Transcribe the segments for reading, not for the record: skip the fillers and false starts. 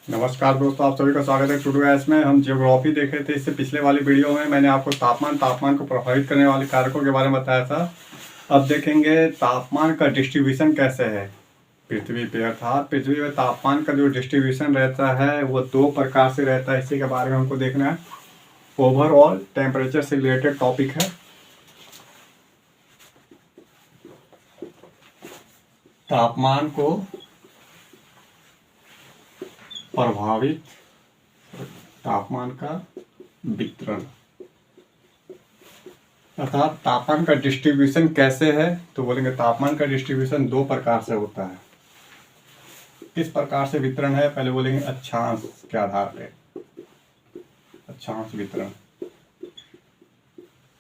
नमस्कार दोस्तों, आप सभी का स्वागत है टुडू एस में। हम ज्योग्राफी देखे थे। इससे पिछले वाली वीडियो में मैंने आपको तापमान को प्रभावित करने वाले कारकों के बारे में बताया था। अब देखेंगे तापमान का डिस्ट्रीब्यूशन कैसे है पृथ्वी पे। अर्थात पृथ्वी पे तापमान का जो डिस्ट्रीब्यूशन रहता है वो दो प्रकार से रहता है। इसी के बारे में हमको देखना है। ओवरऑल टेम्परेचर से रिलेटेड टॉपिक है। तापमान को प्रभावित तापमान का वितरण अर्थात तापमान का डिस्ट्रीब्यूशन कैसे है, तो बोलेंगे तापमान का डिस्ट्रीब्यूशन दो प्रकार से होता है। किस प्रकार से वितरण है, पहले बोलेंगे अक्षांश के आधार पे, अक्षांश वितरण।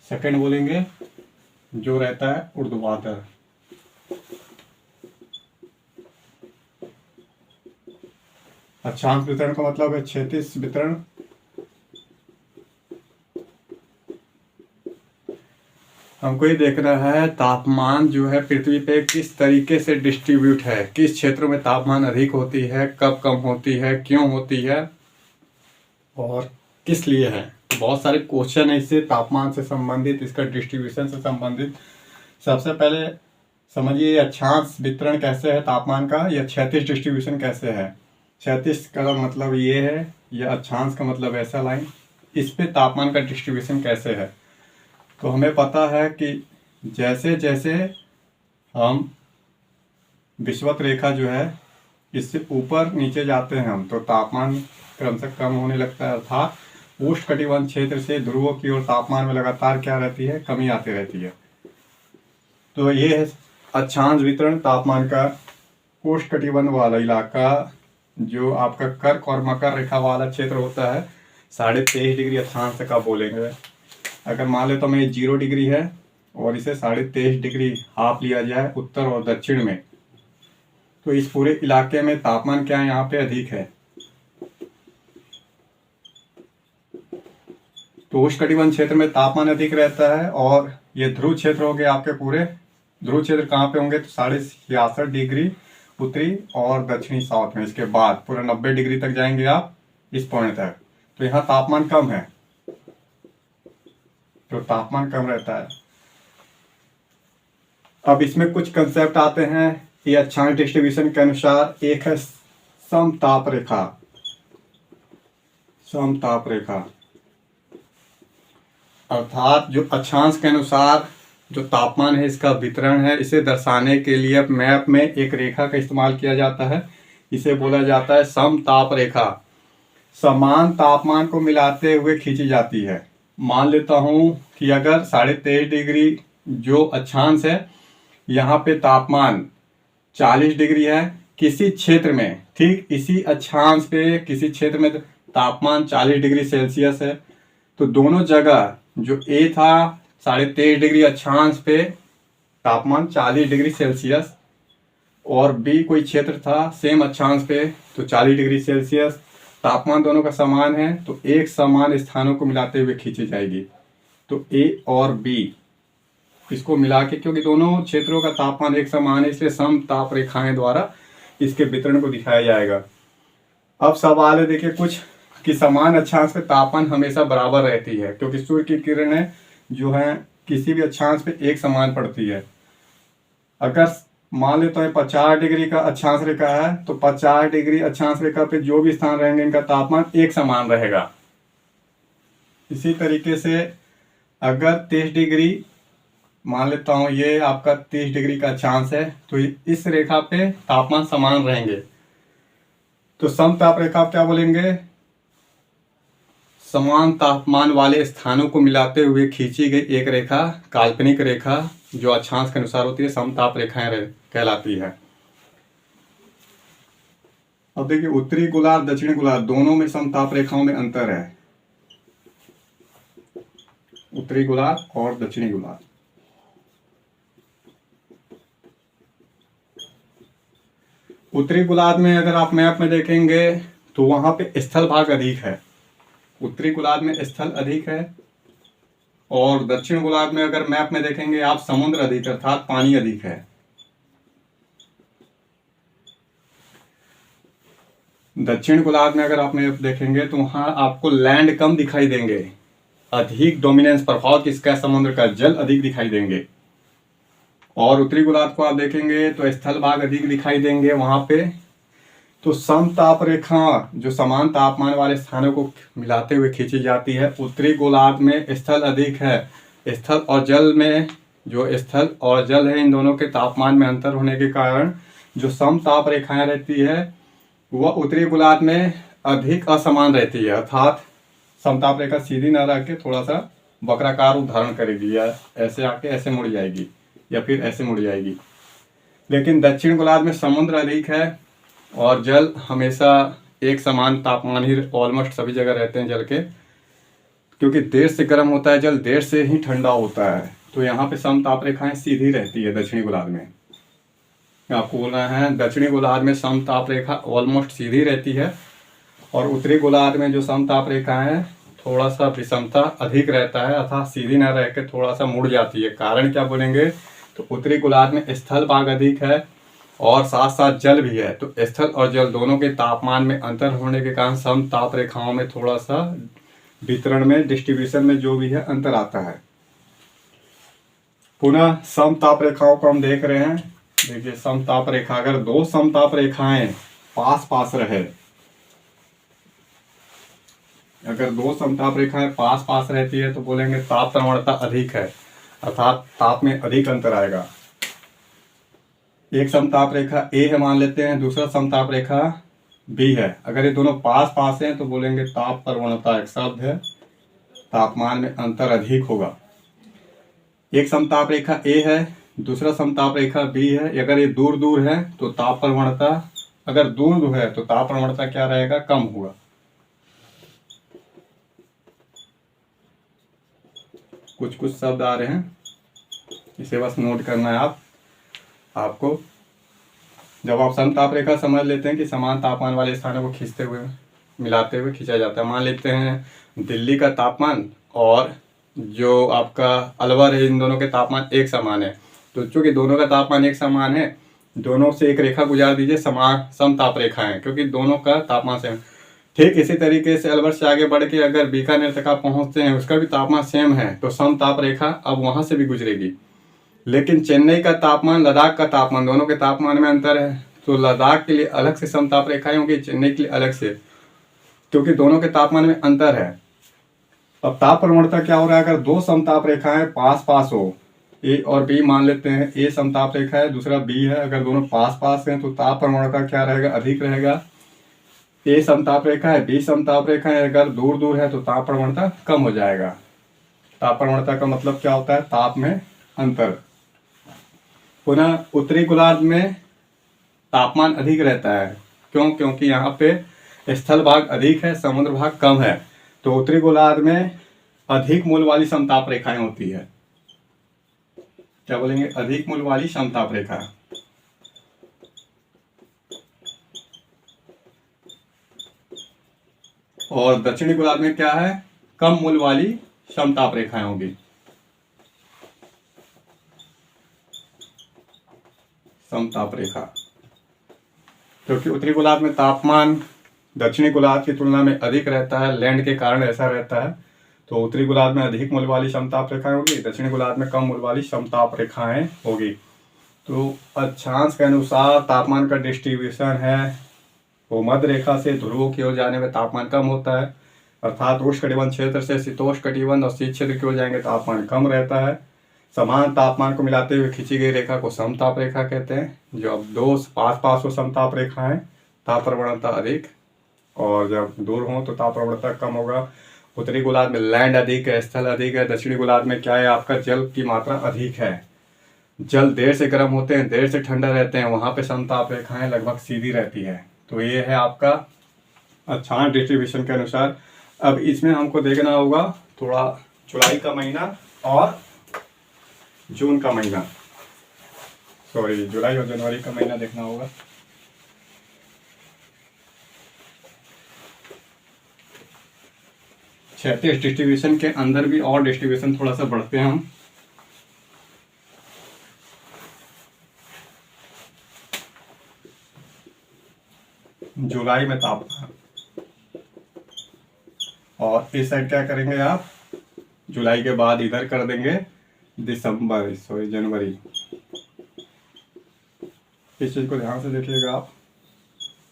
सेकंड बोलेंगे जो रहता है ऊर्ध्वाधर। अक्षांश वितरण का मतलब है क्षैतिज वितरण। हमको ये देखना है तापमान जो है पृथ्वी पे किस तरीके से डिस्ट्रीब्यूट है, किस क्षेत्रों में तापमान अधिक होती है, कब कम होती है, क्यों होती है और किस लिए है। बहुत सारे क्वेश्चन है इससे तापमान से संबंधित, इसका डिस्ट्रीब्यूशन से संबंधित। सबसे पहले समझिए अक्षांश वितरण कैसे है तापमान का, या क्षैतिज डिस्ट्रीब्यूशन कैसे है। क्षैतिज का मतलब ये है, या अक्षांश का मतलब ऐसा लाइन, इस पे तापमान का डिस्ट्रीब्यूशन कैसे है। तो हमें पता है कि जैसे जैसे हम विषुवत रेखा जो है इससे ऊपर नीचे जाते हैं हम, तो तापमान क्रम से कम होने लगता है। अर्थात उष्णकटिबंध क्षेत्र से ध्रुवों की ओर तापमान में लगातार क्या रहती है, कमी आती रहती है। तो ये है अक्षांश वितरण तापमान का। उष्णकटिबंध वाला इलाका जो आपका कर्क और मकर रेखा वाला क्षेत्र होता है, 23.5 डिग्री अक्षांश का बोलेंगे। अगर मान ले तो मैं 0 डिग्री है और इसे 23.5 डिग्री हाफ लिया जाए उत्तर और दक्षिण में, तो इस पूरे इलाके में तापमान क्या है, यहाँ पे अधिक है। तो उष्णकटिबंध क्षेत्र में तापमान अधिक रहता है। और ये ध्रुव क्षेत्र हो गए आपके पूरे। ध्रुव क्षेत्र कहाँ पे होंगे, तो 66.5 डिग्री उत्तरी और दक्षिणी साउथ में। इसके बाद पूरा 90 डिग्री तक जाएंगे आप इस पॉइंट तक, तो यहाँ तापमान कम है, तो तापमान कम रहता है। अब इसमें कुछ कंसेप्ट आते हैं। ये अक्षांश डिस्ट्रीब्यूशन के अनुसार एक है समताप रेखा। समताप रेखा अर्थात जो अक्षांश के अनुसार जो तापमान है इसका वितरण है, इसे दर्शाने के लिए मैप में एक रेखा का इस्तेमाल किया जाता है। इसे बोला जाता है समताप रेखा। समान तापमान को मिलाते हुए खींची जाती है। मान लेता हूं कि अगर 23.5 डिग्री जो अक्षांश है, यहाँ पे तापमान 40 डिग्री है किसी क्षेत्र में, ठीक इसी अक्षांश पे किसी क्षेत्र में तापमान 40 डिग्री सेल्सियस है, तो दोनों जगह जो ए था 23.5 डिग्री अक्षांश पे तापमान 40 डिग्री सेल्सियस, और बी कोई क्षेत्र था सेम अक्षांश पे तो 40 डिग्री सेल्सियस, तापमान दोनों का समान है, तो एक समान स्थानों को मिलाते हुए खींची जाएगी। तो ए और बी इसको मिला के, क्योंकि दोनों क्षेत्रों का तापमान एक समान है, इसलिए समताप रेखाएं द्वारा इसके वितरण को दिखाया जाएगा। अब सवाल है देखिए कुछ कि समान अक्षांश पे तापमान हमेशा बराबर रहती है, क्योंकि सूर्य की किरणें जो है किसी भी अक्षांश पे एक समान पड़ती है। अगर मान लेते हैं 50 डिग्री का अक्षांश रेखा है, तो 50 डिग्री अक्षांश रेखा पे जो भी स्थान रहेंगे इनका तापमान एक समान रहेगा। इसी तरीके से अगर 23 डिग्री मान लेता हूं ये आपका 30 डिग्री का अक्षांश है, तो इस रेखा पे तापमान समान रहेंगे। तो समताप रेखा क्या बोलेंगे, समान तापमान वाले स्थानों को मिलाते हुए खींची गई एक रेखा, काल्पनिक रेखा जो अक्षांश के अनुसार होती है, समताप रेखाएं कहलाती है। अब देखिए उत्तरी गोलार्ध दक्षिणी गोलार्ध दोनों में समताप रेखाओं में अंतर है। उत्तरी गोलार्ध और दक्षिणी गोलार्ध, उत्तरी गोलार्ध में अगर आप मैप में देखेंगे तो वहां पे स्थल भाग अधिक है। उत्तरी गोलार्ध में स्थल अधिक है, और दक्षिण गोलार्ध में अगर मैप में देखेंगे आप समुद्र अधिक अर्थात पानी अधिक है। दक्षिण गोलार्ध में अगर आप मैप देखेंगे तो वहां आपको लैंड कम दिखाई देंगे, अधिक डोमिनेंस प्रभाव किसका, समुद्र का, जल अधिक दिखाई देंगे। और उत्तरी गोलार्ध को आप देखेंगे तो स्थल भाग अधिक दिखाई देंगे वहां पे। तो समताप रेखा जो समान तापमान वाले स्थानों को मिलाते हुए खींची जाती है। उत्तरी गोलार्ध में स्थल अधिक है, स्थल और जल में, जो स्थल और जल है इन दोनों के तापमान में अंतर होने के कारण जो समताप रेखाएं रहती है वह उत्तरी गोलार्ध में अधिक असमान रहती है, अर्थात समताप रेखा सीधी न रह के थोड़ा सा वक्राकार रूप धारण करेगी, या ऐसे आके ऐसे मुड़ जाएगी या फिर ऐसे मुड़ जाएगी। लेकिन दक्षिण गोलार्ध में समुद्र अधिक है और जल हमेशा एक समान तापमान ही ऑलमोस्ट सभी जगह रहते हैं जल के, क्योंकि देर से गर्म होता है जल, देर से ही ठंडा होता है। तो यहाँ पे समताप रेखाएं सीधी रहती है दक्षिणी गोलार्ध में। आपको बोलना है दक्षिणी गोलार्ध में समताप रेखा ऑलमोस्ट सीधी रहती है और उत्तरी गोलार्ध में जो समताप रेखा है थोड़ा सा विषमता अधिक रहता है, अर्थात सीधी न रह के थोड़ा सा मुड़ जाती है। कारण क्या बोलेंगे तो उत्तरी गोलार्ध में स्थल भाग अधिक है और साथ साथ जल भी है, तो स्थल और जल दोनों के तापमान में अंतर होने के कारण समताप रेखाओं में थोड़ा सा वितरण में, डिस्ट्रीब्यूशन में जो भी है अंतर आता है। पुनः समताप रेखाओं को हम देख रहे हैं। देखिए समताप रेखा, अगर दो समताप रेखाएं पास पास रहे, अगर दो समताप रेखाएं पास पास रहती है तो बोलेंगे ताप प्रवणता अधिक है, अर्थात ताप में अधिक अंतर आएगा। एक समताप रेखा ए है मान लेते हैं, दूसरा समताप रेखा बी है। अगर ये दोनों पास पास हैं तो बोलेंगे ताप प्रवणता एक शब्द है, तापमान में अंतर अधिक होगा। एक समताप रेखा ए है, दूसरा समताप रेखा बी है। अगर ये दूर दूर है तो ताप प्रवणता, अगर दूर दूर है तो ताप प्रवणता क्या रहेगा, कम होगा। कुछ कुछ शब्द आ रहे हैं, इसे बस नोट करना है आपको। जब आप समताप रेखा समझ लेते हैं कि समान तापमान वाले स्थानों को खींचते हुए, मिलाते हुए खींचा जाता है। मान लेते हैं दिल्ली का तापमान और जो आपका अलवर है, इन दोनों के तापमान एक समान है। तो चूंकि दोनों का तापमान एक समान है, दोनों से एक रेखा गुजार दीजिए, समान समताप रेखा है, क्योंकि दोनों का तापमान सेम। ठीक इसी तरीके से अलवर से आगे बढ़ के अगर बीकानेर तक आप पहुंचते हैं, उसका भी तापमान सेम है, तो समताप रेखा अब वहां से भी गुजरेगी। लेकिन चेन्नई का तापमान, लद्दाख का तापमान, दोनों के तापमान में अंतर है, तो लद्दाख के लिए अलग से समताप रेखाएं होंगी, चेन्नई के लिए अलग से, क्योंकि दोनों के तापमान में अंतर है। अब ताप प्रवणता क्या हो रहा है, अगर दो समताप रेखाएं पास पास हो, ए और बी मान लेते हैं, ए समताप रेखा है, दूसरा बी है, अगर दोनों पास पास हैं तो ताप प्रवणता क्या रहेगा, अधिक रहेगा। ए समताप रेखा है, बी समताप रेखा है, अगर दूर दूर है तो ताप प्रवणता कम हो जाएगा। ताप प्रवणता का मतलब क्या होता है, ताप में अंतर। पुनः उत्तरी गोलार्ध में तापमान अधिक रहता है, क्यों, क्योंकि यहाँ पे स्थल भाग अधिक है, समुद्र भाग कम है। तो उत्तरी गोलार्ध में अधिक मूल वाली समताप रेखाएं होती है। क्या बोलेंगे, अधिक मूल वाली समताप रेखा। और दक्षिणी गोलार्ध में क्या है, कम मूल वाली समताप रेखाएं होंगी। समताप रेखा, क्योंकि उत्तरी गोलार्ध में तापमान दक्षिणी गोलार्ध की तुलना में अधिक रहता है, लैंड के कारण ऐसा रहता है। तो उत्तरी गोलार्ध में अधिक मूल वाली समताप रेखाएं होगी, दक्षिणी गोलार्ध में कम मूल वाली समताप रेखाएं होगी। तो अक्षांश के अनुसार तापमान का डिस्ट्रीब्यूशन है, वो मध्य रेखा से ध्रुवों की ओर जाने में तापमान कम होता है, अर्थात उष्णकटिबंध क्षेत्र से शीतोष्ण कटिबंध और शीत क्षेत्र की ओर जाएंगे तापमान कम रहता है। समान तापमान को मिलाते हुए खींची गई रेखा को समताप रेखा कहते हैं। जो अब दो पास पास हो समताप रेखा है, ताप प्रवणता अधिक, और जब दूर हो तो ताप प्रवणता कम होगा। उत्तरी गोलार्ध में लैंड अधिक है, स्थल अधिक है। दक्षिणी गोलार्ध में क्या है, आपका जल की मात्रा अधिक है, जल देर से गर्म होते हैं, देर से ठंडा रहते हैं, वहां पे समताप रेखाएं लगभग सीधी रहती है। तो ये है आपका अक्षांश डिस्ट्रीब्यूशन के अनुसार। अब इसमें हमको देखना होगा थोड़ा जुलाई का महीना और जून का महीना, सॉरी जुलाई और जनवरी का महीना देखना होगा। क्षैतिज डिस्ट्रीब्यूशन के अंदर भी और डिस्ट्रीब्यूशन थोड़ा सा बढ़ते हैं हम। जुलाई में तापमान, और इस साइड क्या करेंगे आप, जुलाई के बाद इधर कर देंगे दिसंबर, सॉरी जनवरी। इस चीज को ध्यान से देखिएगा आप।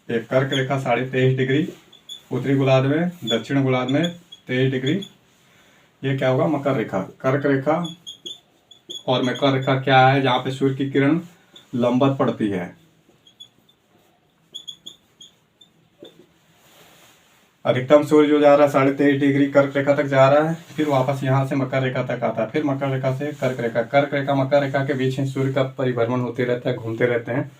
एक कर्क रेखा 23.5 डिग्री उत्तरी गोलार्ध में, दक्षिण गोलार्ध में 23 डिग्री। ये क्या होगा, मकर रेखा, कर्क रेखा। और मकर रेखा क्या है, जहाँ पे सूर्य की किरण लंबवत पड़ती है। अधिकतम सूर्य जो जा रहा है 23.5 डिग्री कर्क रेखा तक जा रहा है, फिर वापस यहाँ से मकर रेखा तक आता है, फिर मकर रेखा से कर्क रेखा, कर्क रेखा मकर रेखा के बीच में सूर्य का परिभ्रमण होते रहता है, घूमते रहते हैं।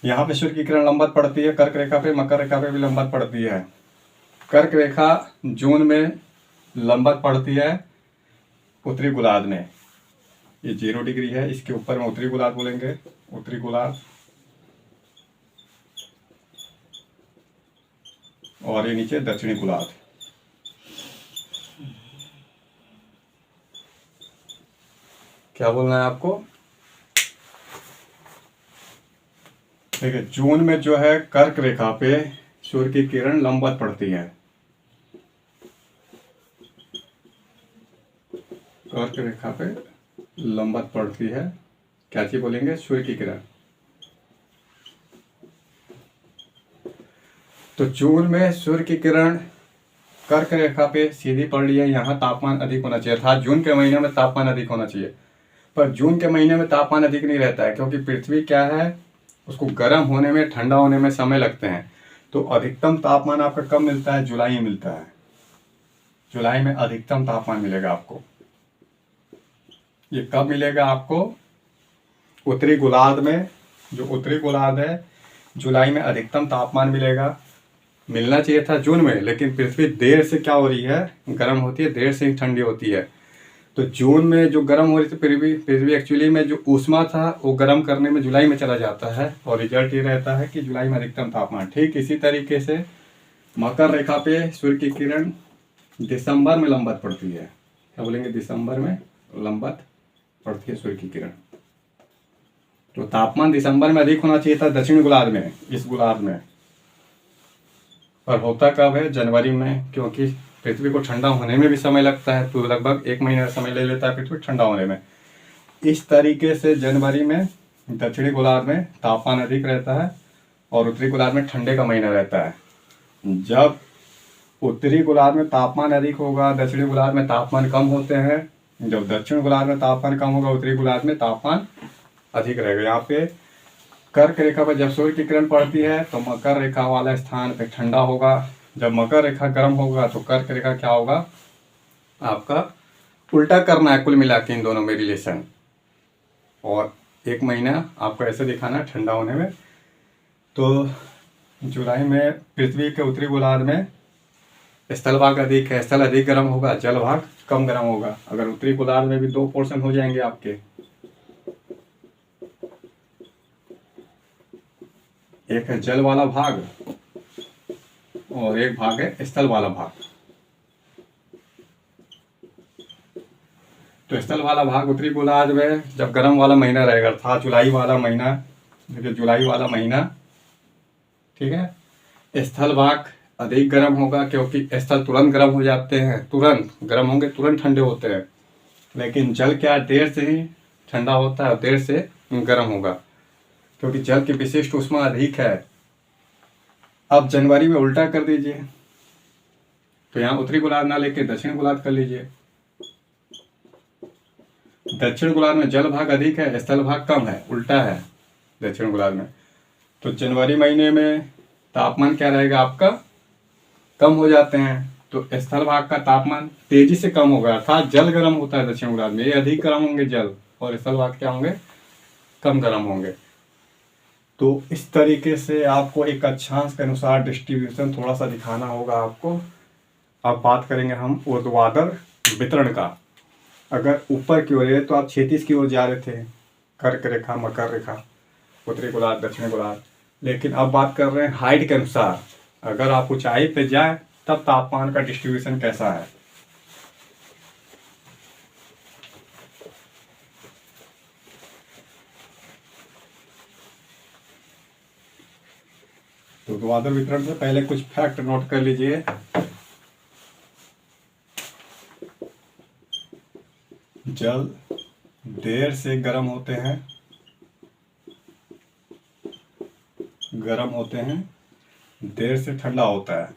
यहाँ पे सूर्य की किरण लंबवत पड़ती है कर्क रेखा पे, मकर रेखा पे भी लंबवत पड़ती है। कर्क रेखा जून में लंबवत पड़ती है उत्तरी गोलार्ध में, ये 0 डिग्री है, इसके ऊपर में उत्तरी गोलार्ध बोलेंगे, उत्तरी गोलार्ध। और ये नीचे दक्षिणी गोलार्ध। क्या बोलना है आपको, देखिए जून में जो है कर्क रेखा पे सूर्य की किरण लंबवत पड़ती है, कर्क रेखा पे लंबवत पड़ती है, क्या चीज बोलेंगे, सूर्य की किरण। तो जून में सूर्य की किरण कर्क रेखा पे सीधी पड़ रही है, यहाँ तापमान अधिक होना चाहिए था, जून के महीने में तापमान अधिक होना चाहिए। पर जून के महीने में तापमान अधिक नहीं रहता है, क्योंकि पृथ्वी क्या है, उसको गर्म होने में ठंडा होने में समय लगते हैं। तो अधिकतम तापमान आपका कब मिलता है, जुलाई में मिलता है, जुलाई में अधिकतम तापमान मिलेगा आपको। ये कब मिलेगा आपको, उत्तरी गोलार्ध में, जो उत्तरी गोलार्ध है जुलाई में अधिकतम तापमान मिलेगा। मिलना चाहिए था जून में, लेकिन पृथ्वी देर से क्या हो रही है, गर्म होती है, देर से ही ठंडी होती है। तो जून में जो गर्म हो रही थी पृथ्वी एक्चुअली में जो ऊष्मा था वो गर्म करने में जुलाई में चला जाता है, और रिजल्ट ये रहता है कि जुलाई में अधिकतम तापमान। ठीक इसी तरीके से मकर रेखा पे सूर्य की किरण दिसंबर में लंबवत पड़ती है, क्या बोलेंगे, दिसंबर में लंबवत पड़ती है सूर्य की किरण। तो तापमान दिसंबर में अधिक होना चाहिए था दक्षिण गोलार्ध में, इस गोलार्ध में, पर होता कब है, जनवरी में, क्योंकि पृथ्वी को ठंडा होने में भी समय लगता है, तो लगभग 1 महीने का समय ले लेता है पृथ्वी ठंडा होने में। इस तरीके से जनवरी में दक्षिणी गोलार्ध में तापमान अधिक रहता है और उत्तरी गोलार्ध में ठंडे का महीना रहता है। जब उत्तरी गोलार्ध में तापमान अधिक होगा, दक्षिणी गोलार्ध में तापमान कम होते हैं। जब दक्षिण गोलार्ध में तापमान कम होगा, उत्तरी गोलार्ध में तापमान अधिक रहेगा। यहाँ पे कर्क रेखा पर जब सूर्य की किरण पड़ती है तो मकर रेखा वाला स्थान पे ठंडा होगा, जब मकर रेखा गर्म होगा तो कर्क रेखा क्या होगा, आपका उल्टा करना है कुल मिला के इन दोनों में रिलेशन, और 1 महीना आपको ऐसे दिखाना है ठंडा होने में। तो जुलाई में पृथ्वी के उत्तरी गोलार्ध में स्थल भाग अधिक है, स्थल अधिक गर्म होगा, जल भाग कम गर्म होगा। अगर उत्तरी गोलार्ध में भी 2 पोर्शन हो जाएंगे आपके, एक है जल वाला भाग और एक भाग है स्थल वाला भाग। तो स्थल वाला भाग उत्तरी गोलार्ध में जब गर्म वाला महीना रहेगा, अर्थात जुलाई वाला महीना, देखिए जुलाई वाला महीना, ठीक है, स्थल भाग अधिक गर्म होगा, क्योंकि स्थल तुरंत गर्म हो जाते हैं, तुरंत गर्म होंगे, तुरंत ठंडे होते हैं। लेकिन जल क्या देर से ही ठंडा होता है, देर से गर्म होगा, क्योंकि जल की विशिष्ट ऊष्मा अधिक है। अब जनवरी में उल्टा कर दीजिए, तो यहाँ उत्तरी गोलार्ध ना लेके दक्षिण गोलार्ध कर लीजिए। दक्षिण गोलार्ध में जल भाग अधिक है, स्थल भाग कम है, उल्टा है दक्षिण गोलार्ध में। तो जनवरी महीने में तापमान क्या रहेगा आपका, कम हो जाते हैं, तो स्थल भाग का तापमान तेजी से कम होगा, अर्थात जल गर्म होता है दक्षिण गोलार्ध में, ये अधिक गर्म होंगे जल, और स्थल भाग क्या होंगे, कम गर्म होंगे। तो इस तरीके से आपको एक अक्षांश के अनुसार डिस्ट्रीब्यूशन थोड़ा सा दिखाना होगा आपको। अब बात करेंगे हम ऊर्ध्वाधर वितरण का। अगर ऊपर की ओर है तो आप क्षैतिज की ओर जा रहे थे, कर्क रेखा, मकर रेखा, उत्तरी गोलार्ध, दक्षिण गोलार्ध। लेकिन अब बात कर रहे हैं हाइट के अनुसार, अगर आप ऊंचाई पे जाए तब तापमान का डिस्ट्रीब्यूशन कैसा है। तो तो ऊर्ध्वाधर वितरण से पहले कुछ फैक्ट नोट कर लीजिए। जल देर से गर्म होते हैं, देर से ठंडा होता है।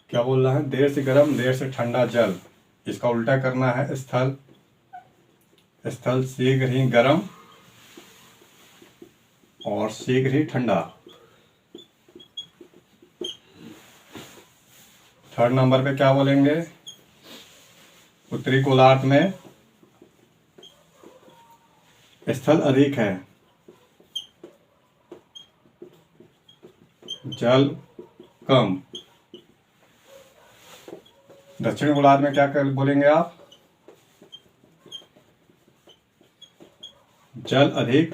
क्या बोल रहा है? देर से गर्म, देर से ठंडा जल। इसका उल्टा करना है, स्थल शीघ्र ही गर्म और शीघ्र ही ठंडा। थर्ड नंबर पे क्या बोलेंगे? उत्तरी गोलार्ध में स्थल अधिक है, जल कम। दक्षिण गोलार्ध में क्या कर बोलेंगे आप? जल अधिक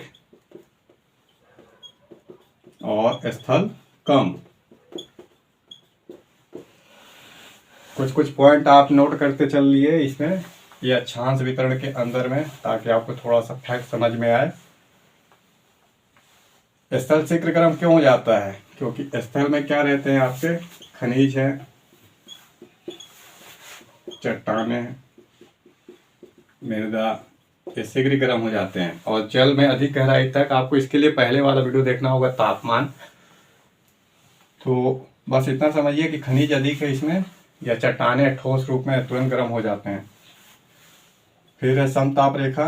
और स्थल कम। कुछ कुछ पॉइंट आप नोट करते चल लिए इसमें, ये अक्षांश वितरण के अंदर में, ताकि आपको थोड़ा सा फैक्ट समझ में आए। स्थल शीघ्र गर्म क्यों हो जाता है? क्योंकि स्थल में क्या रहते हैं आपके? खनिज है, चट्टानें, मृदा, ये शीघ्र गर्म हो जाते हैं। और जल में अधिक गहराई तक, आपको इसके लिए पहले वाला वीडियो देखना होगा, तापमान। तो बस इतना समझिए कि खनिज अधिक है इसमें, या चट्टानें ठोस रूप में तुरंत गर्म हो जाते हैं। फिर है समताप रेखा।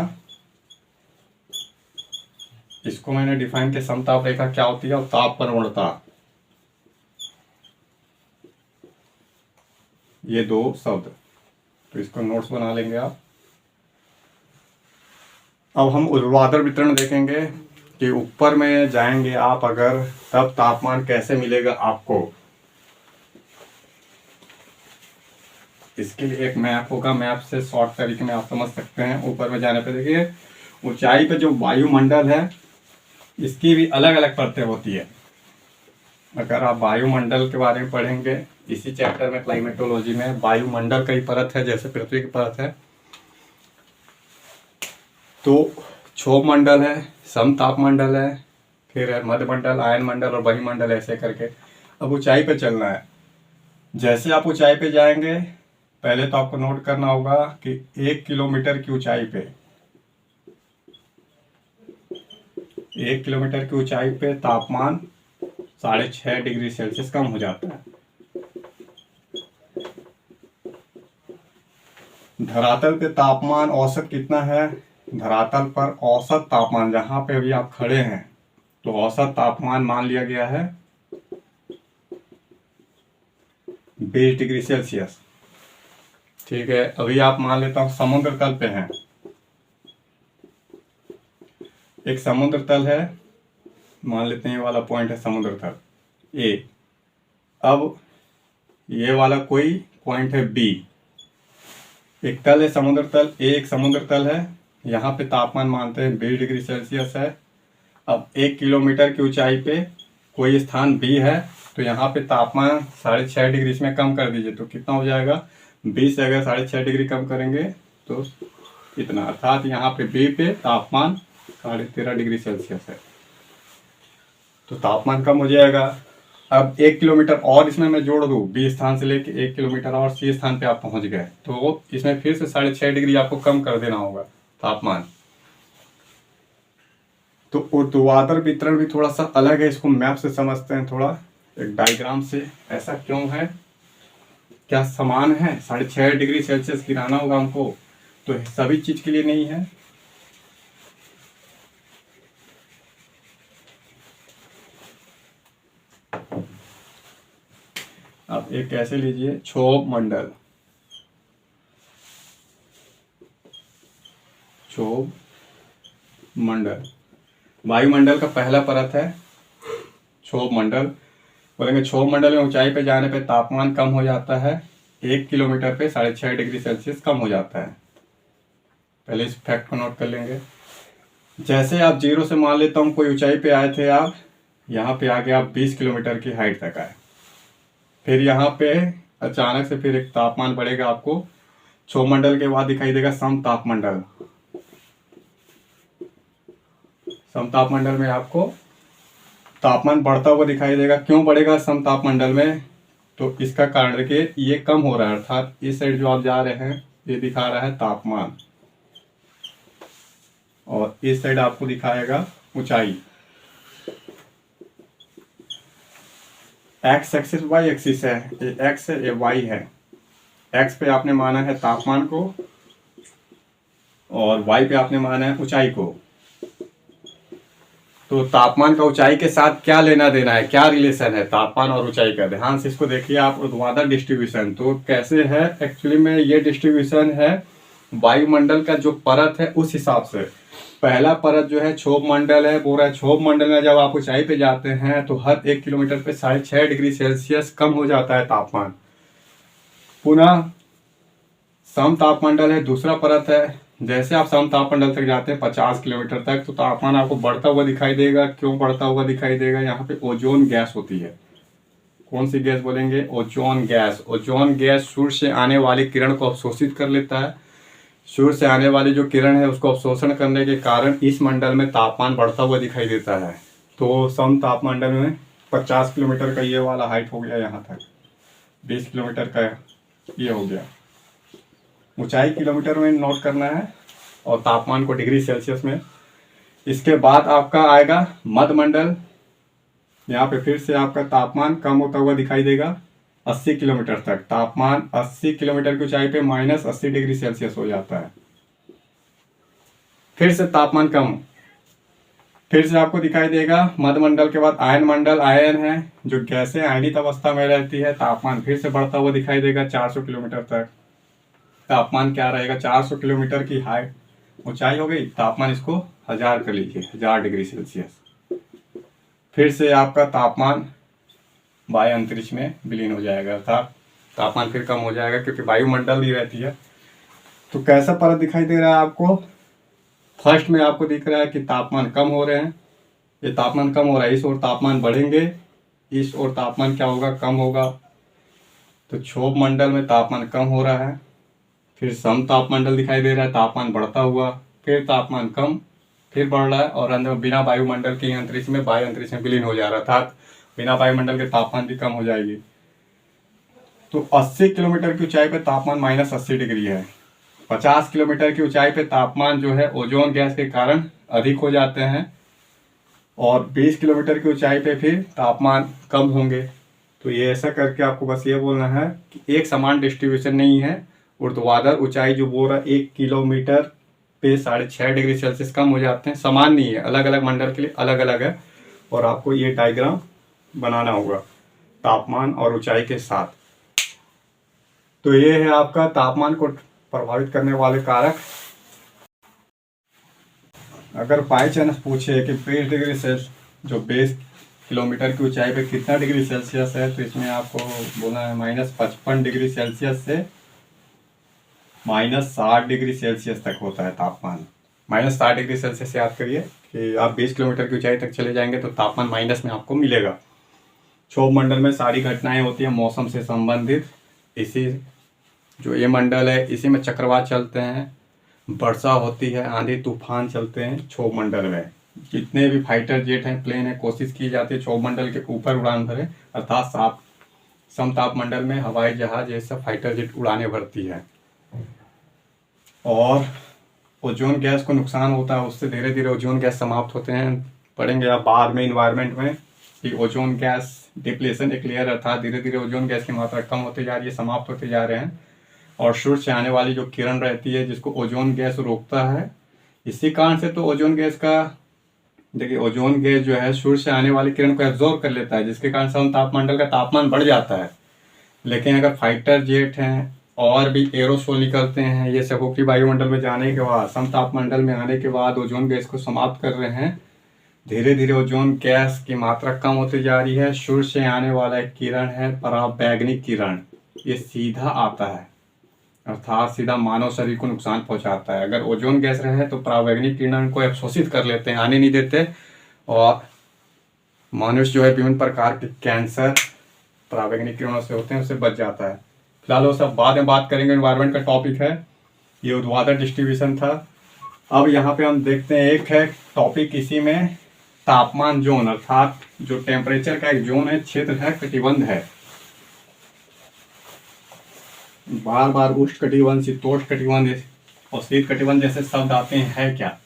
इसको मैंने डिफाइन किया, समताप रेखा क्या होती है, और ताप प्रवणता, ये दो शब्द। तो इसको नोट्स बना लेंगे आप। अब हम ऊर्ध्वाधर वितरण देखेंगे कि ऊपर में जाएंगे आप अगर, तब तापमान कैसे मिलेगा आपको। इसके लिए एक मैप होगा, मैप से शॉर्ट तरीके में आप समझ सकते हैं। ऊपर में जाने पे देखिए, ऊंचाई पे जो वायुमंडल है, इसकी भी अलग अलग परतें होती है। अगर आप वायुमंडल के बारे में पढ़ेंगे इसी चैप्टर में, क्लाइमेटोलॉजी में, वायुमंडल कई परत है, जैसे पृथ्वी की परत है। तो क्षोभ मंडल है, समताप मंडल है, फिर है मध्यमंडल, आयन मंडल और बहिमंडल, ऐसे करके। अब ऊंचाई पे चलना है। जैसे आप ऊंचाई पे जाएंगे, पहले तो आपको नोट करना होगा कि 1 किलोमीटर की ऊंचाई पे, 1 किलोमीटर की ऊंचाई पे तापमान 6.5 डिग्री सेल्सियस कम हो जाता है। धरातल पे तापमान औसत कितना है? धरातल पर औसत तापमान, जहां पे अभी आप खड़े हैं, तो औसत तापमान मान लिया गया है 20 डिग्री सेल्सियस। ठीक है, अभी आप मान लेता हूं समुद्र तल पे हैं। एक समुद्र तल है, मान लेते हैं ये वाला पॉइंट है समुद्र तल ए। अब ये वाला कोई पॉइंट है बी। एक तल है समुद्र तल ए, एक समुद्र तल है। यहाँ पे तापमान मानते हैं 20 डिग्री सेल्सियस है। अब 1 किलोमीटर की ऊंचाई पे कोई स्थान बी है, तो यहाँ पे तापमान 6.5 डिग्री इसमें कम कर दीजिए, तो कितना हो जाएगा? 20 से अगर 6.5 डिग्री कम करेंगे तो इतना, अर्थात यहाँ पे बी पे तापमान 13.5 डिग्री सेल्सियस है, तो तापमान कम हो जाएगा। अब 1 किलोमीटर और इसमें मैं जोड़ दूं, बी स्थान से लेके 1 किलोमीटर और सी स्थान पे आप पहुंच गए, तो इसमें फिर से 6.5 डिग्री आपको कम कर देना होगा तापमान। तो ऊर्ध्वाधर वितरण भी थोड़ा सा अलग है, इसको मैप से समझते हैं, थोड़ा एक डायग्राम से। ऐसा क्यों है? क्या समान है? 6.5 डिग्री सेल्सियस गिराना होगा हमको, तो सभी चीज के लिए नहीं है। अब एक कैसे लीजिए, क्षोभ मंडल, क्षोभ मंडल वायुमंडल का पहला परत है क्षोभ मंडल। बोलेंगे क्षोभ मंडल में ऊंचाई पे जाने पे तापमान कम हो जाता है, 1 किलोमीटर पे 6.5 डिग्री सेल्सियस कम हो जाता है। पहले इस फैक्ट को नोट कर लेंगे। जैसे आप 0 से मान लेता हूँ कोई ऊंचाई पे आए थे आप, यहाँ पे आके आप 20 किलोमीटर की हाइट तक आए, फिर यहाँ पे अचानक से फिर एक तापमान बढ़ेगा आपको। क्षोभ मंडल के बाद दिखाई देगा सम तापमंडल। समतापमंडल में आपको तापमान बढ़ता हुआ दिखाई देगा। क्यों बढ़ेगा समतापमंडल में? तो इसका कारण देखिए, ये कम हो रहा है, अर्थात इस साइड जो आप जा रहे हैं ये दिखा रहा है तापमान, और इस साइड आपको दिखाएगा ऊंचाई। एक्स एक्सिस वाई एक्सिस है, ये एक्स है ये वाई है। एक्स पे आपने माना है तापमान को और वाई पे आपने माना है ऊंचाई को। तो तापमान का ऊंचाई के साथ क्या लेना देना है, क्या रिलेशन है तापमान और ऊंचाई का? ध्यान से इसको देखिए आप, ऊर्ध्वाधर डिस्ट्रीब्यूशन। तो कैसे है एक्चुअली में, ये डिस्ट्रीब्यूशन है वायुमंडल का जो परत है उस हिसाब से। पहला परत जो है क्षोभ मंडल है, बोल रहा है क्षोभ मंडल में जब आप ऊंचाई पे जाते हैं तो हर 1 किलोमीटर पे 6.5 डिग्री सेल्सियस कम हो जाता है तापमान। पुनः सम तापमंडल है, दूसरा परत है। जैसे आप सम तापमंडल तक जाते हैं 50 किलोमीटर तक, तो तापमान आपको बढ़ता हुआ दिखाई देगा। क्यों बढ़ता हुआ दिखाई देगा? यहाँ पे ओजोन गैस होती है। कौन सी गैस बोलेंगे? Ozone gas. ओजोन गैस सूर्य से आने वाली किरण को अवशोषित कर लेता है। सूर्य से आने वाली जो किरण है उसको अवशोषण करने के कारण इस मंडल में तापमान बढ़ता हुआ दिखाई देता है। तो सम तापमंडल में 50 किलोमीटर का ये वाला हाइट हो गया, यहाँ तक 20 किलोमीटर का ये हो गया। ऊंचाई किलोमीटर में नोट करना है और तापमान को डिग्री सेल्सियस में। इसके बाद आपका आएगा मध्यमंडल। यहाँ पे फिर से आपका तापमान कम होता हुआ दिखाई देगा 80 किलोमीटर तक। तापमान 80 किलोमीटर की ऊंचाई पे -80 डिग्री सेल्सियस हो जाता है। फिर से तापमान कम, फिर से आपको दिखाई देगा मध्यमंडल के बाद आयन मंडल। आयन है जो गैसें आयनित अवस्था में रहती है। तापमान फिर से बढ़ता हुआ दिखाई देगा 400 किलोमीटर तक। तापमान क्या रहेगा? 400 किलोमीटर की हाइट ऊंचाई हो गई, तापमान इसको 1000 कर लीजिए, 1000 डिग्री सेल्सियस। फिर से आपका तापमान वायु अंतरिक्ष में विलीन हो जाएगा, अर्थात तापमान फिर कम हो जाएगा क्योंकि वायुमंडल ही रहती है। तो कैसा परत दिखाई दे रहा है आपको? फर्स्ट में आपको दिख रहा है कि तापमान कम हो रहे हैं, ये तापमान कम हो रहा है, इस ओर तापमान बढ़ेंगे, इस ओर तापमान क्या होगा? कम होगा। तो क्षोभ मंडल में तापमान कम हो रहा है। फिर सम तापमंडल दिखाई दे रहा है, तापमान बढ़ता हुआ, फिर तापमान कम, फिर बढ़ रहा है, और अंदर बिना वायुमंडल के अंतरिक्ष में वायु अंतरिक्ष में विलीन हो जा रहा था। बिना वायुमंडल के तापमान भी कम हो जाएगी। तो 80 किलोमीटर की ऊंचाई पे तापमान -80 डिग्री है। 50 किलोमीटर की ऊंचाई पे तापमान जो है ओजोन गैस के कारण अधिक हो जाते हैं, और 20 किलोमीटर की ऊंचाई पे फिर तापमान कम होंगे। तो ये ऐसा करके आपको बस ये बोलना है कि एक समान डिस्ट्रीब्यूशन नहीं है। ऊर्ध्वाधर ऊंचाई जो बोल रहा है 1 किलोमीटर पे 6.5 डिग्री सेल्सियस कम हो जाते हैं, समान नहीं है, अलग अलग मंडल के लिए अलग अलग है। और आपको ये डायग्राम बनाना होगा तापमान और ऊंचाई के साथ। तो ये है आपका तापमान को प्रभावित करने वाले कारक। अगर बाई चांस पूछे कि 20 डिग्री सेल्सियस जो 20 किलोमीटर की ऊंचाई पे कितना डिग्री सेल्सियस है, तो इसमें आपको बोलना है -55 डिग्री सेल्सियस से -60 डिग्री सेल्सियस तक होता है तापमान। -60 डिग्री सेल्सियस याद करिए कि आप 20 किलोमीटर की ऊंचाई तक चले जाएंगे तो तापमान माइनस में आपको मिलेगा। क्षोभ मंडल में सारी घटनाएं होती हैं मौसम से संबंधित। इसी जो ये मंडल है इसी में चक्रवात चलते हैं, वर्षा होती है, आंधी तूफान चलते हैं क्षोभ मंडल में। जितने भी फाइटर जेट हैं, प्लेन है, कोशिश की जाती है क्षोभ मंडल के ऊपर उड़ान भरे, अर्थात समताप मंडल में हवाई जहाज ये सब फाइटर जेट उड़ाने भरती है। और ओजोन गैस को नुकसान होता है, उससे धीरे धीरे ओजोन गैस समाप्त होते हैं। पढ़ेंगे आप बाद में इन्वायरमेंट में कि ओजोन गैस डिप्लेशन एक लेयर, अर्थात धीरे धीरे ओजोन गैस की मात्रा कम होती जा रही है, समाप्त होते जा रहे हैं। और सूर्य से आने वाली जो किरण रहती है जिसको ओजोन गैस रोकता है, इसी कारण से तो ओजोन गैस का देखिए, ओजोन गैस जो है सूर्य से आने वाली किरण को एब्जॉर्ब कर लेता है, जिसके कारण सम तापमंडल का तापमान बढ़ जाता है। लेकिन अगर फाइटर जेट हैं और भी एरोसोल निकलते हैं, ये सब ऊपरी वायुमंडल में जाने के बाद, सम तापमंडल में आने के बाद ओजोन गैस को समाप्त कर रहे हैं। धीरे धीरे ओजोन गैस की मात्रा कम होती जा रही है। सूर्य से आने वाला एक किरण है पराबैंगनी किरण, ये सीधा आता है, अर्थात सीधा मानव शरीर को नुकसान पहुंचाता है। अगर ओजोन गैस रहे तो पराबैंगनी किरण को अवशोषित कर लेते हैं, आने नहीं देते, और मनुष्य जो है विभिन्न प्रकार के कैंसर पराबैंगनी किरणों से होते हैं, उससे बच जाता है। फिलहाल वो सब बाद में बात करेंगे। एनवायरनमेंट का टॉपिक है, ये ऊर्ध्वाधर डिस्ट्रीब्यूशन था। अब यहाँ पे हम देखते हैं, एक है टॉपिक इसी में तापमान जोन, अर्थात जो टेम्परेचर का एक जोन है, क्षेत्र है, कटिबंध है। बार बार उष्ण कटिबंध, शीतोष्ण कटिबंध और शीत कटिबंध जैसे शब्द आते हैं, है क्या?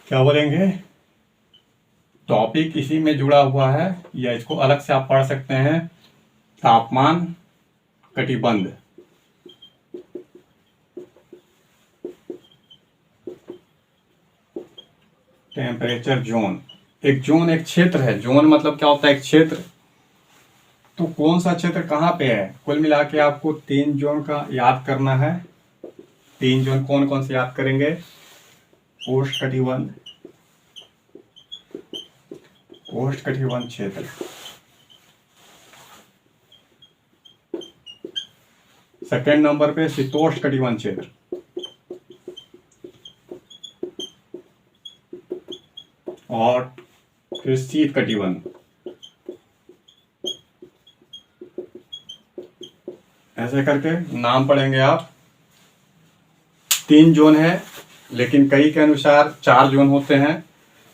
क्या बोलेंगे? टॉपिक इसी में जुड़ा हुआ है, या इसको अलग से आप पढ़ सकते हैं, तापमान कटिबंध। टेम्परेचर जोन, एक जोन एक क्षेत्र है। जोन मतलब क्या होता है? एक क्षेत्र। तो कौन सा क्षेत्र कहाँ पे है? कुल मिला के आपको 3 जोन का याद करना है। 3 जोन कौन कौन से याद करेंगे? उष्ण कटिबंध, उष्ण कटिबंध क्षेत्र, सेकेंड नंबर पे शीतोष्ण कटिबंध क्षेत्र, और फिर शीत कटिबंध। ऐसे करके नाम पढ़ेंगे आप। 3 जोन है, लेकिन कई के अनुसार 4 जोन होते हैं।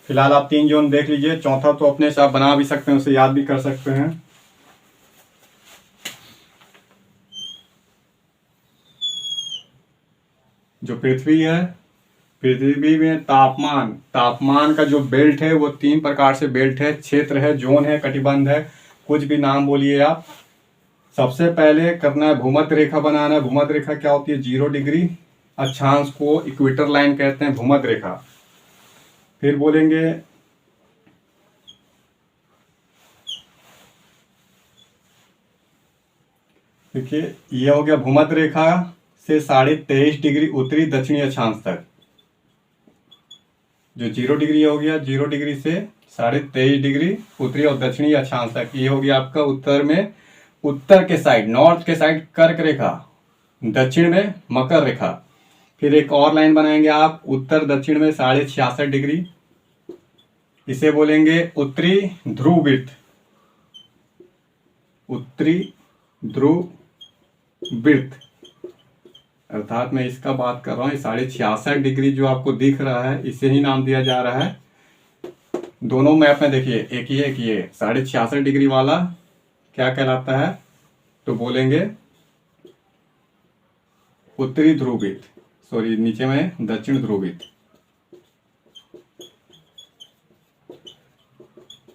फिलहाल आप 3 जोन देख लीजिए, चौथा तो अपने से आप बना भी सकते हैं, उसे याद भी कर सकते हैं। जो पृथ्वी है, पृथ्वी में तापमान, तापमान का जो बेल्ट है वो 3 प्रकार से बेल्ट है, क्षेत्र है, जोन है, कटिबंध है, कुछ भी नाम बोलिए आप। सबसे पहले करना है भूमध्य रेखा बनाना है। भूमध्य रेखा क्या होती है? 0 डिग्री अक्षांश को इक्वेटर लाइन कहते हैं, भूमध्य रेखा। फिर बोलेंगे देखिए, ये हो गया भूमध्य रेखा से 23.5 डिग्री उत्तरी दक्षिणी अक्षांश तक। जो 0 डिग्री हो गया, 0 डिग्री से 23.5 डिग्री उत्तरी और दक्षिणी अक्षांश तक। ये हो गया आपका उत्तर में, उत्तर के साइड, नॉर्थ के साइड कर्क रेखा, दक्षिण में मकर रेखा। फिर एक और लाइन बनाएंगे आप, उत्तर दक्षिण में 66.5 डिग्री, इसे बोलेंगे उत्तरी ध्रुव वृत्त, उत्तरी ध्रुव वृत्त। अर्थात मैं इसका बात कर रहा हूँ, 66.5 डिग्री जो आपको दिख रहा है, इसे ही नाम दिया जा रहा है। दोनों मैप में देखिए, एक ही है कि ये 66.5 डिग्री वाला क्या कहलाता है? तो बोलेंगे उत्तरी ध्रुव वृत्त, सॉरी नीचे में दक्षिण ध्रुव वृत्त,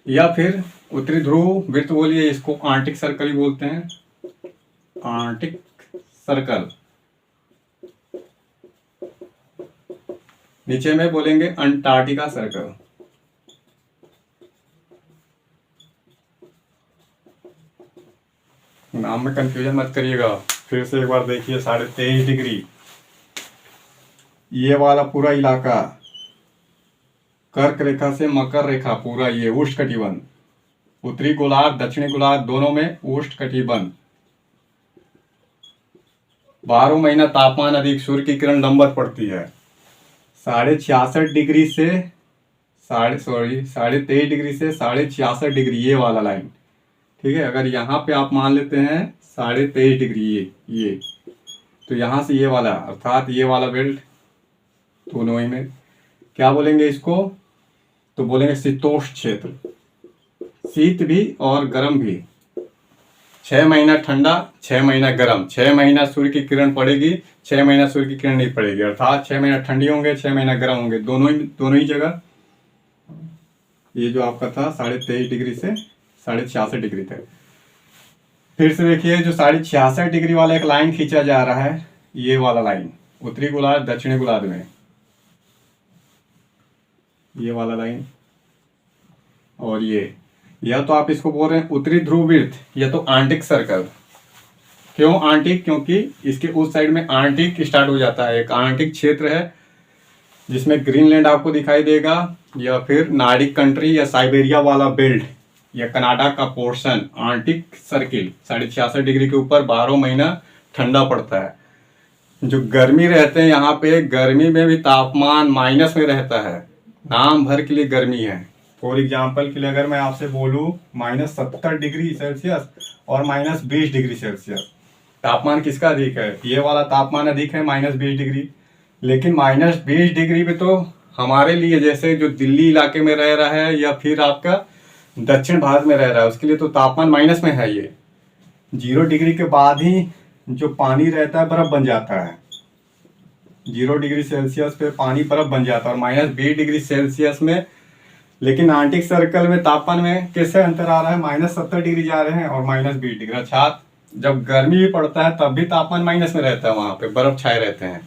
या फिर उत्तरी ध्रुव वृत्त बोलिए, इसको आर्कटिक सर्कल ही बोलते हैं, आर्कटिक सर्कल। नीचे में बोलेंगे अंटार्कटिका सर्कल। नाम में कंफ्यूजन मत करिएगा। फिर से एक बार देखिए, 23.5 डिग्री ये वाला पूरा इलाका, कर्क रेखा से मकर रेखा, पूरा ये उष्ण कटिबंध। उत्तरी गोलार्ध, दक्षिणी गोलार्ध दोनों में उष्ण कटिबंध। 12 महीना तापमान अधिक, सूर्य की किरण लंबवत पड़ती है। 66.5 डिग्री से 23.5 डिग्री से 66.5 डिग्री, ये वाला लाइन, ठीक है। अगर यहाँ पे आप मान लेते हैं 23.5 डिग्री, ये तो यहाँ से ये वाला, अर्थात ये वाला बेल्ट, दोनों ही में क्या बोलेंगे इसको? तो बोलेंगे शीतोष्ण क्षेत्र। शीत भी और गर्म भी, 6 महीना ठंडा, 6 महीना गर्म, 6 महीना सूर्य की किरण पड़ेगी, 6 महीना सूर्य की किरण नहीं पड़ेगी। अर्थात 6 महीना ठंडी होंगे, 6 महीना गर्म होंगे, दोनों ही जगह। ये जो आपका था 23.5 डिग्री से 66.5 डिग्री तक। फिर से देखिए, जो 66.5 डिग्री वाला एक लाइन खींचा जा रहा है, ये वाला लाइन, उत्तरी गोलार्ध दक्षिणी गोलार्ध में, ये वाला लाइन। और ये, या तो आप इसको बोल रहे हैं उत्तरी ध्रुव वृत्त, या तो आर्कटिक सर्कल। क्यों आर्कटिक? क्योंकि इसके उस साइड में आर्कटिक स्टार्ट हो जाता है, एक आर्कटिक क्षेत्र है जिसमें ग्रीनलैंड आपको दिखाई देगा, या फिर नार्डिक कंट्री या साइबेरिया वाला बेल्ट, या कनाडा का पोर्शन, आर्कटिक सर्किल। 66.5 डिग्री के ऊपर 12 महीना ठंडा पड़ता है। जो गर्मी रहते हैं यहाँ पे, गर्मी में भी तापमान माइनस में रहता है, नाम भर के लिए गर्मी है। फॉर एग्जाम्पल के लिए अगर मैं आपसे बोलूँ -70 डिग्री सेल्सियस और -20 डिग्री सेल्सियस, तापमान किसका अधिक है? ये वाला तापमान अधिक है -20 डिग्री। लेकिन -20 डिग्री पे तो हमारे लिए, जैसे जो दिल्ली इलाके में रह रहा है या फिर आपका दक्षिण भारत में रह रहा है, उसके लिए तो तापमान माइनस में है। ये 0 डिग्री के बाद ही जो पानी रहता है बर्फ बन जाता है। 0 डिग्री सेल्सियस पे पानी बर्फ बन जाता है और -20 डिग्री सेल्सियस में। लेकिन आर्कटिक सर्कल में तापमान में कैसे अंतर आ रहा है? -70 डिग्री जा रहे हैं और -20 डिग्री। अर्थात जब गर्मी भी पड़ता है तब भी तापमान माइनस में रहता है, वहां पे बर्फ छाए रहते हैं।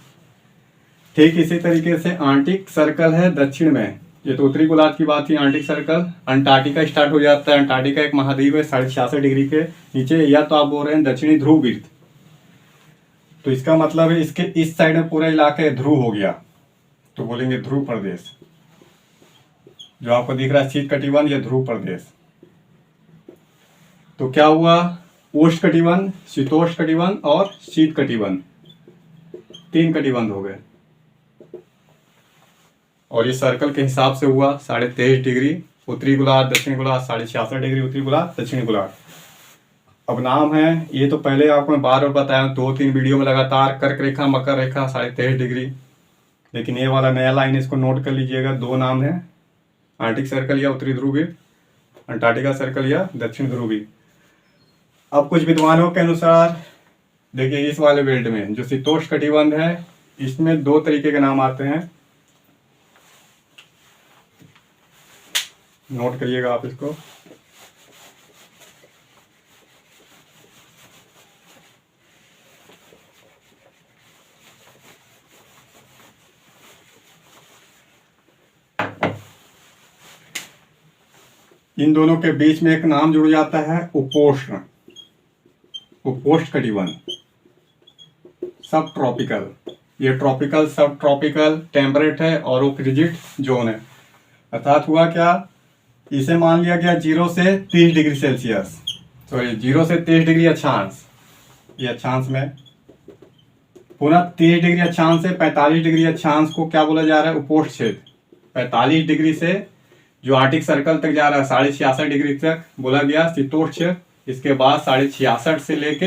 ठीक इसी तरीके से आर्कटिक सर्कल है दक्षिण में। ये तो उत्तरी गोलार्ध की बात थी। आर्कटिक सर्कल अंटार्कटिका स्टार्ट हो जाता है। अंटार्कटिका एक महाद्वीप है 66.5 डिग्री के नीचे, या तो आप बोल रहे हैं दक्षिणी ध्रुव वृत्त। तो इसका मतलब है इसके इस साइड में पूरा इलाका ध्रुव हो गया, तो बोलेंगे ध्रुव प्रदेश। जो आपको दिख रहा है शीत कटिबंध, या ध्रुव प्रदेश। तो क्या हुआ? उष्ण कटिबंध, शीतोष्ण कटिबंध और शीत कटिबंध, 3 कटिबंध हो गए। और ये सर्कल के हिसाब से हुआ 23.5 डिग्री उत्तरी गोलार्ध, दक्षिणी गोलार्ध 66.5 डिग्री उत्तरी गोलार्ध, दक्षिणी गोलार्ध। अब नाम है, ये तो पहले आपको मैं बार बार बताया 2-3 वीडियो में लगातार, कर्क रेखा, मकर रेखा 23.5 डिग्री। लेकिन ये वाला नया लाइन, इसको नोट कर लीजिएगा। 2 नाम है, आर्कटिक सर्कल या उत्तरी ध्रुवी, अंटार्कटिका सर्कल या दक्षिण ध्रुवी। अब कुछ विद्वानों के अनुसार देखिए, इस वाले बेल्ट में जो शीतोष्ण कटिबंध है, इसमें 2 तरीके के नाम आते हैं। नोट करिएगा आप इसको। इन दोनों के बीच में एक नाम जुड़ जाता है उपोष्ण, उपोष्ण कटिबंध, सब ट्रॉपिकल। ये ट्रॉपिकल, सब ट्रॉपिकल, टेम्परेट है और वो फ्रिजिड जोन है। अर्थात हुआ क्या, इसे मान लिया गया 0 से 30 डिग्री सेल्सियस, सॉरी 0 से 30 डिग्री अक्षांश, ये अक्षांश में। पुनः 30 डिग्री अक्षांश से 45 डिग्री अक्षांश को क्या बोला जा रहा है? उपोष्ण क्षेत्र। 45 डिग्री से जो आर्कटिक सर्कल तक जा रहा है 66.5 डिग्री तक बोला गया शीतोष्ण क्षेत्र। इसके बाद 66.5 से लेके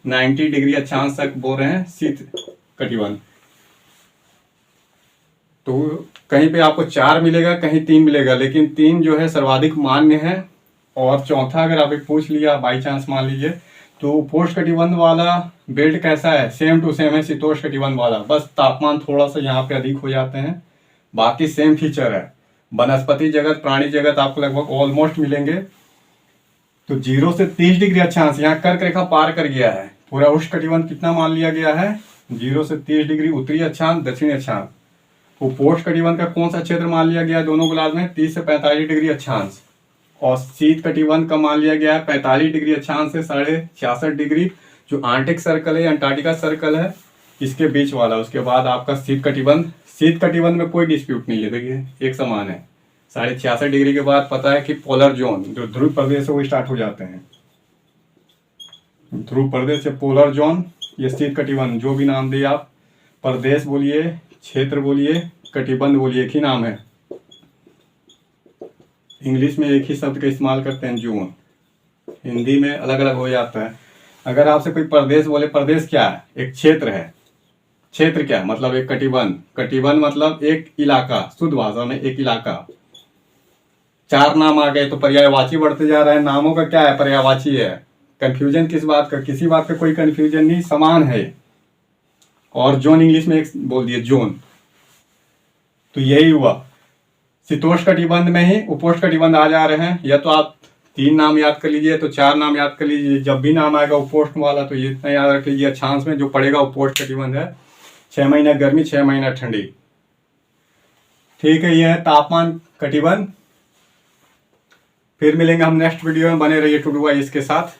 90 डिग्री अक्षांश तक बोल रहे हैं शीत कटिबंध। तो कहीं पे आपको 4 मिलेगा, कहीं 3 मिलेगा, लेकिन 3 जो है सर्वाधिक मान्य है। और चौथा अगर आप पूछ लिया बाई चांस मान लीजिए, तो उपोष्ण कटिबंध वाला बेल्ट कैसा है? सेम टू सेम है शीतोष्ण कटिबंध वाला, बस तापमान थोड़ा सा यहाँ पे अधिक हो जाते हैं, बाकी सेम फीचर है। वनस्पति जगत, प्राणी जगत आपको लगभग ऑलमोस्ट मिलेंगे। तो 0 से 30 डिग्री अक्षांश, यहाँ कर्क रेखा पार कर गया है। पूरा उष्ण कटिबंध कितना मान लिया गया है? 0 से 30 डिग्री उत्तरी अक्षांश, दक्षिणी अक्षांश। उपोष्ण कटिबंध का कौन सा क्षेत्र मान लिया गया है दोनों गोलार्ध में? 30 से 45 डिग्री अक्षांश। और शीत कटिबंध का मान लिया गया है 45 डिग्री अक्षांश से 66.5 डिग्री, जो आर्कटिक सर्कल है, अंटार्कटिका सर्कल है, इसके बीच वाला। उसके बाद आपका शीत कटिबंध। शीत कटिबंध में कोई डिस्प्यूट नहीं है, देखिए एक समान है। 66.5 डिग्री के बाद पता है कि पोलर जोन, जो ध्रुव प्रदेश है, वो स्टार्ट हो जाते हैं। ध्रुव प्रदेश से पोलर जोन, ये शीत कटिबंध, जो भी नाम दिए आप, प्रदेश बोलिए, क्षेत्र बोलिए, कटिबंध बोलिए, एक ही नाम है। इंग्लिश में एक ही शब्द का इस्तेमाल करते हैं, जोन। हिंदी में अलग अलग हो जाता है। अगर आपसे कोई प्रदेश बोले, प्रदेश क्या है? एक क्षेत्र है। क्षेत्र क्या है? मतलब एक कटिबंध। कटिबंध मतलब एक इलाका, शुद्ध भाषा में एक इलाका। 4 नाम आ गए तो पर्यायवाची बढ़ते जा रहा है। नामों का क्या है? पर्यायवाची है। कंफ्यूजन किस बात का? किसी बात का कोई कंफ्यूजन नहीं, समान है। और जोन इंग्लिश में एक बोल दिए, जोन। तो यही हुआ। शीतोष्ण कटिबंध में ही उपोष्ण कटिबंध आ जा रहे हैं। या तो आप 3 नाम याद कर लीजिए, तो 4 नाम याद कर लीजिए। जब भी नाम आएगा उपोष्ण वाला तो ये इतना याद रख लीजिए, अक्षांश में जो पड़ेगा उपोष्ण कटिबंध है। 6 महीना गर्मी, 6 महीना ठंडी। ठीक है, यह है तापमान कटिबंध। फिर मिलेंगे हम नेक्स्ट वीडियो में। बने रहिए टू डू वाइज के साथ।